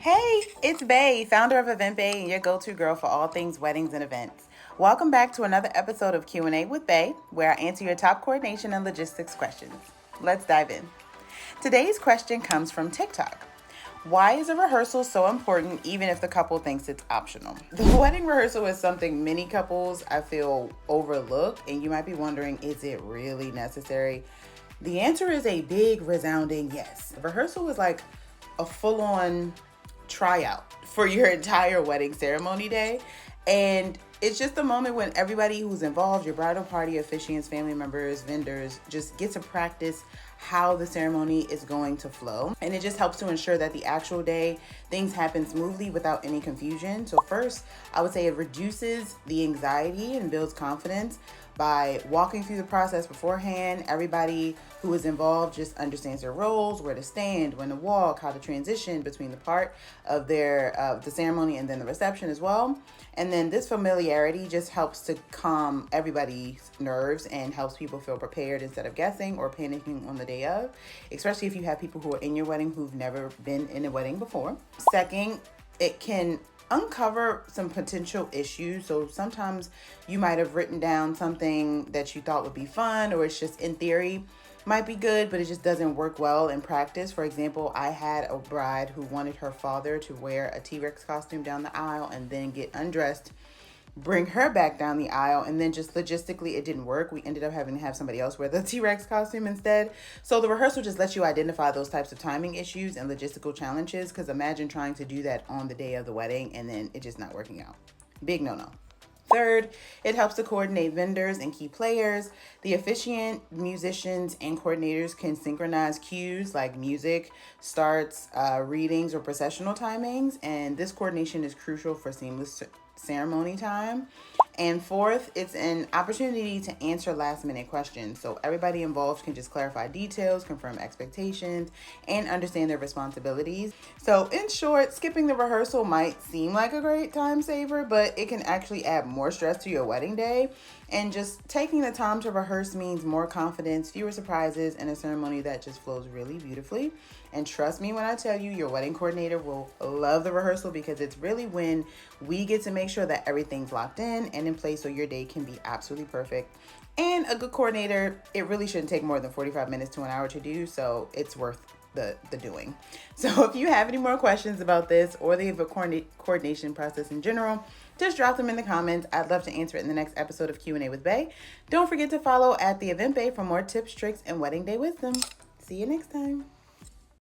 Hey, it's Bay, founder of Event Bay and your go-to girl for all things weddings and events. Welcome back to another episode of Q&A with Bay, where I answer your top coordination and logistics questions. Let's dive in. Today's question comes from TikTok. Why is a rehearsal so important even if the couple thinks it's optional? The wedding rehearsal is something many couples I feel overlook, and you might be wondering, is it really necessary? The answer is a big resounding yes. The rehearsal is like a full-on tryout for your entire wedding ceremony day. And it's just the moment when everybody who's involved, your bridal party, officiants, family members, vendors, just get to practice how the ceremony is going to flow. And it just helps to ensure that the actual day, things happen smoothly without any confusion. So first, I would say it reduces the anxiety and builds confidence by walking through the process beforehand. Everybody who is involved just understands their roles, where to stand, when to walk, how to transition between the part of the ceremony and then the reception as well. And then this familiarity just helps to calm everybody's nerves and helps people feel prepared instead of guessing or panicking on the day of, especially if you have people who are in your wedding who've never been in a wedding before. Second, it can uncover some potential issues. So sometimes you might have written down something that you thought would be fun, or it's just in theory might be good, but it just doesn't work well in practice. For example, I had a bride who wanted her father to wear a T-Rex costume down the aisle and then get undressed, bring her back down the aisle, and then just logistically it didn't work. We ended up having to have somebody else wear the T-Rex costume instead. So the rehearsal just lets you identify those types of timing issues and logistical challenges, because imagine trying to do that on the day of the wedding and then it just not working out. Big no-no. Third, it helps to coordinate vendors and key players. The officiant, musicians, and coordinators can synchronize cues like music, starts, readings, or processional timings. And this coordination is crucial for seamless ceremony time. And fourth, it's an opportunity to answer last minute questions. So everybody involved can just clarify details, confirm expectations, and understand their responsibilities. So in short, skipping the rehearsal might seem like a great time saver, but it can actually add more stress to your wedding day. And just taking the time to rehearse means more confidence, fewer surprises, and a ceremony that just flows really beautifully. And trust me when I tell you, your wedding coordinator will love the rehearsal, because it's really when we get to make sure that everything's locked in and in place so your day can be absolutely perfect. And a good coordinator, it really shouldn't take more than 45 minutes to an hour to do, so it's worth the doing. So if you have any more questions about this or the coordination process in general, just drop them in the comments. I'd love to answer it in the next episode of Q&A with Bay. Don't forget to follow at the Event Bay for more tips, tricks, and wedding day wisdom. See you next time.